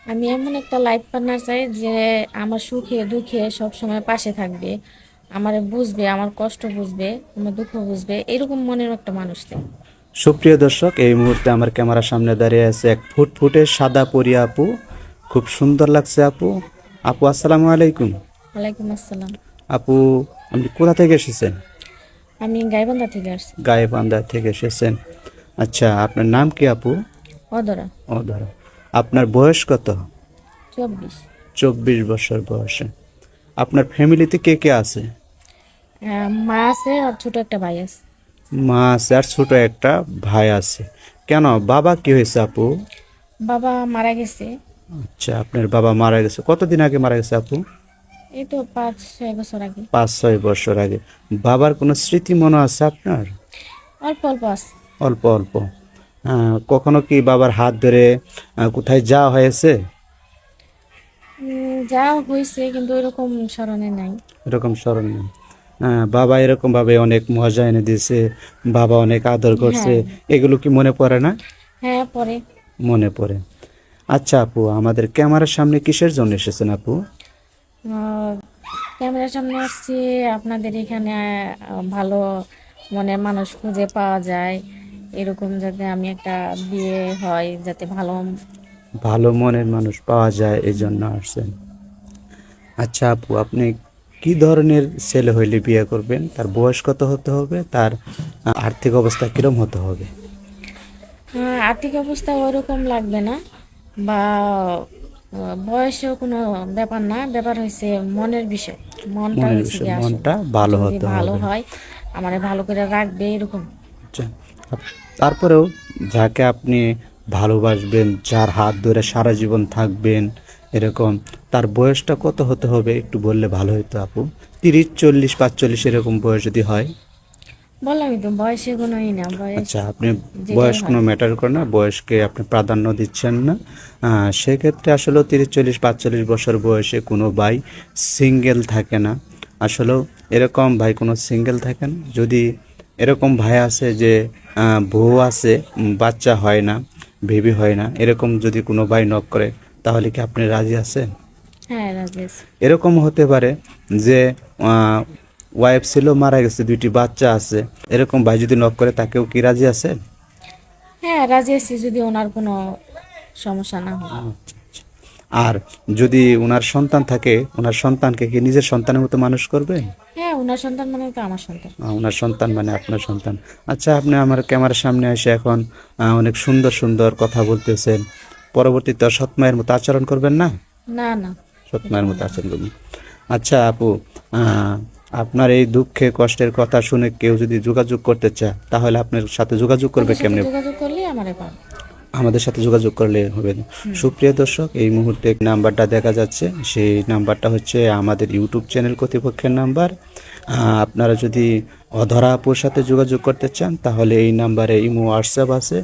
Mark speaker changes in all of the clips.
Speaker 1: আমি এমন একটা লাইফ পার্টনার চাই যে আমার সুখে দুঃখে সব সময় পাশে থাকবে, আমারে বুঝবে, আমার কষ্ট বুঝবে, আমার দুঃখ বুঝবে, এরকম মনের একটা মানুষ চাই।
Speaker 2: সুপ্রিয় দর্শক, এই মুহূর্তে আমার ক্যামেরার সামনে দাঁড়িয়ে আছে এক ফুটফুটে সাদা পরি আপু। খুব সুন্দর লাগছে আপু। আপু আসসালামু আলাইকুম।
Speaker 1: ওয়ালাইকুম আসসালাম।
Speaker 2: আপু, আপনি কোথা থেকে এসেছেন?
Speaker 1: আমি গাইবান্ধা থেকে আসছি।
Speaker 2: গায়েবান্ধা থেকে এসেছেন। আচ্ছা, আপনার নাম কি আপু?
Speaker 1: অদরা।
Speaker 2: ও ধরো, আপনার বয়স কত?
Speaker 1: 24।
Speaker 2: 24 বছর বয়সে। আপনার ফ্যামিলিতে কে কে আছে?
Speaker 1: মা আছে আর ছোট একটা ভাই আছে।
Speaker 2: মা আছে আর ছোট একটা ভাই আছে। কেন, বাবা কি হয়েছে আপু?
Speaker 1: বাবা মারা গেছে।
Speaker 2: আচ্ছা, আপনার বাবা মারা গেছে কতদিন আগে মারা গেছে আপু?
Speaker 1: এই তো 5-6 বছর আগে।
Speaker 2: 5-6 বছর আগে। বাবার কোনো স্মৃতি মনে আছে আপনার?
Speaker 1: অল্প অল্প আছে।
Speaker 2: অল্প অল্প। কখনো কি বাবার হাত ধরে কোথায় যাওয়া হয়েছে?
Speaker 1: যা হয়েছে কিন্তু এরকম স্মরণে নাই।
Speaker 2: এরকম স্মরণ নেই। বাবা এরকম ভাবে অনেক মজা এনে দিয়েছে, বাবা অনেক আদর করছে,
Speaker 1: হ্যাঁ।
Speaker 2: এগুলো কি মনে পড়ে না?
Speaker 1: হ্যাঁ, পরে।
Speaker 2: মনে পড়ে। আচ্ছা আপু, আমাদের ক্যামেরার সামনে কিসের জন্য এসেছেন আপু?
Speaker 1: আহ, ক্যামেরার সামনে আসছি আপনাদের এখানে ভালো মনের মানুষ খুঁজে পাওয়া যায়, এরকম যাতে আমি একটা বিয়ে হয়, যাতে ভালো।
Speaker 2: ভালো মনের মানুষ পাওয়া যায় এই জন্য আসছেন। আচ্ছা আপু, আপনি কি ধরনের ছেলে হইলে বিয়ে করবেন? তার বয়স কত হতে হবে? তার আর্থিক অবস্থা কিরম হতে হবে?
Speaker 1: আর্থিক অবস্থা ওইরকম লাগবে না, বা বয়সেও কোনো ব্যাপার না, ব্যাপার হয়েছে মনের বিষয়। মনটা
Speaker 2: মনের
Speaker 1: হয়েছে
Speaker 2: বিষয়,
Speaker 1: কি আসল,
Speaker 2: মনটা ভালো
Speaker 1: যদি
Speaker 2: হতে
Speaker 1: ভালো
Speaker 2: হবে।
Speaker 1: হয় আমারে ভালো করে রাখবে এরকম।
Speaker 2: আচ্ছা, তারপরেও যাকে আপনি ভালোবাসবেন, যার হাত ধরে সারা জীবন থাকবেন, এরকম তার বয়সটা কত হতে হবে একটু বললে ভালো হতো আপু। 30, 40, 45 এরকম বয়স যদি হয়।
Speaker 1: বললামই তো বয়সে কোনোই না, বয়স
Speaker 2: আচ্ছা, আপনি
Speaker 1: যেটাই
Speaker 2: বয়স
Speaker 1: হয়।
Speaker 2: কোনো ম্যাটার করে না, বয়সকে আপনি প্রাধান্য দিচ্ছেন না। সেক্ষেত্রে আসলে 30, 40, 45 বছর বয়সে কোনো ভাই সিঙ্গেল থাকে না। আসলেও এরকম ভাই কোনো সিঙ্গেল থাকে না। যদি এরকম ভাই আছে যে বউ আছে, বাচ্চা হয় না, বেবি হয় না, এরকম যদি কোনো ভাই নক করে, তাহলে কি আপনি রাজি আছেন?
Speaker 1: হ্যাঁ, রাজেশ।
Speaker 2: এরকম হতে পারে যে ওয়াইফ ছিল, মারা গেছে, 2টি বাচ্চা আছে, এরকম ভাই যদি নক করে, তাকেও কি রাজি আছে?
Speaker 1: হ্যাঁ, রাজি আছি যদি ওনার কোনো সমস্যা না হয়।
Speaker 2: আর যদি ওনার সন্তান থাকে, ওনার সন্তানকে কি নিজের সন্তানের মতো মানুষ করবে?
Speaker 1: হ্যাঁ, ওনার সন্তান মানে তো আমার সন্তান।
Speaker 2: ওনার সন্তান মানে আপনার সন্তান। আচ্ছা, আপনি আমার ক্যামেরার সামনে এসে এখন অনেক সুন্দর সুন্দর কথা বলতেছেন, পরবর্তীতে সৎ মায়ের মতো আচরণ করবেন না?
Speaker 1: না, না,
Speaker 2: সৎ
Speaker 1: এটা
Speaker 2: মায়ের মতো
Speaker 1: হবে না।
Speaker 2: আচরণ করবেন। আচ্ছা আপু, আপনার এই দুঃখে কষ্টের কথা শুনে কেউ যদি যোগাযোগ করতে চায়, তাহলে আপনার সাথে যোগাযোগ করবে
Speaker 1: আমাদের সাথে
Speaker 2: কেমনে?
Speaker 1: যোগাযোগ করলে আমারে পাবে।
Speaker 2: আমাদের সাথে যোগাযোগ করলে হবে না। সুপ্রিয় দর্শক, এই মুহূর্তে নাম্বারটা দেখা যাচ্ছে, সেই নাম্বারটা হচ্ছে আমাদের ইউটিউব চ্যানেল কর্তৃপক্ষের নাম্বার। আপনারা যদি অধরা আপুর সাথে যোগাযোগ করতে চান, তাহলে এই নাম্বারে ইমো হোয়াটসঅ্যাপ আছে।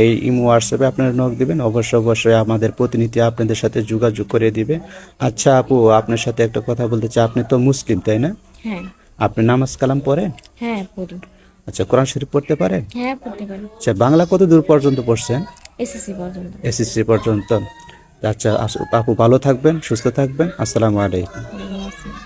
Speaker 2: এই ইমো হোয়াটসঅ্যাপে আপনারা নক দিবেন, অবশ্যই অবশ্যই আমাদের প্রতিনিধি আপনাদের সাথে যোগাযোগ করে দিবে। আচ্ছা আপু, আপনার সাথে একটা কথা বলতে চাই। আপনি তো মুসলিম, তাই না?
Speaker 1: হ্যাঁ।
Speaker 2: আপনি নামাজ কালাম পড়েন?
Speaker 1: হ্যাঁ, পড়ি।
Speaker 2: আচ্ছা, কোরআন শরীফ পড়তে পারেন?
Speaker 1: হ্যাঁ, পড়তে পারি।
Speaker 2: আচ্ছা, বাংলা কত দূর পর্যন্ত পড়ছেন?
Speaker 1: এসএসসি পর্যন্ত।
Speaker 2: এসএসসি পর্যন্ত। আচ্ছা আপু, ভালো থাকবেন, সুস্থ থাকবেন। আসসালামু আলাইকুম।
Speaker 1: ওয়ালাইকুম আসসালাম।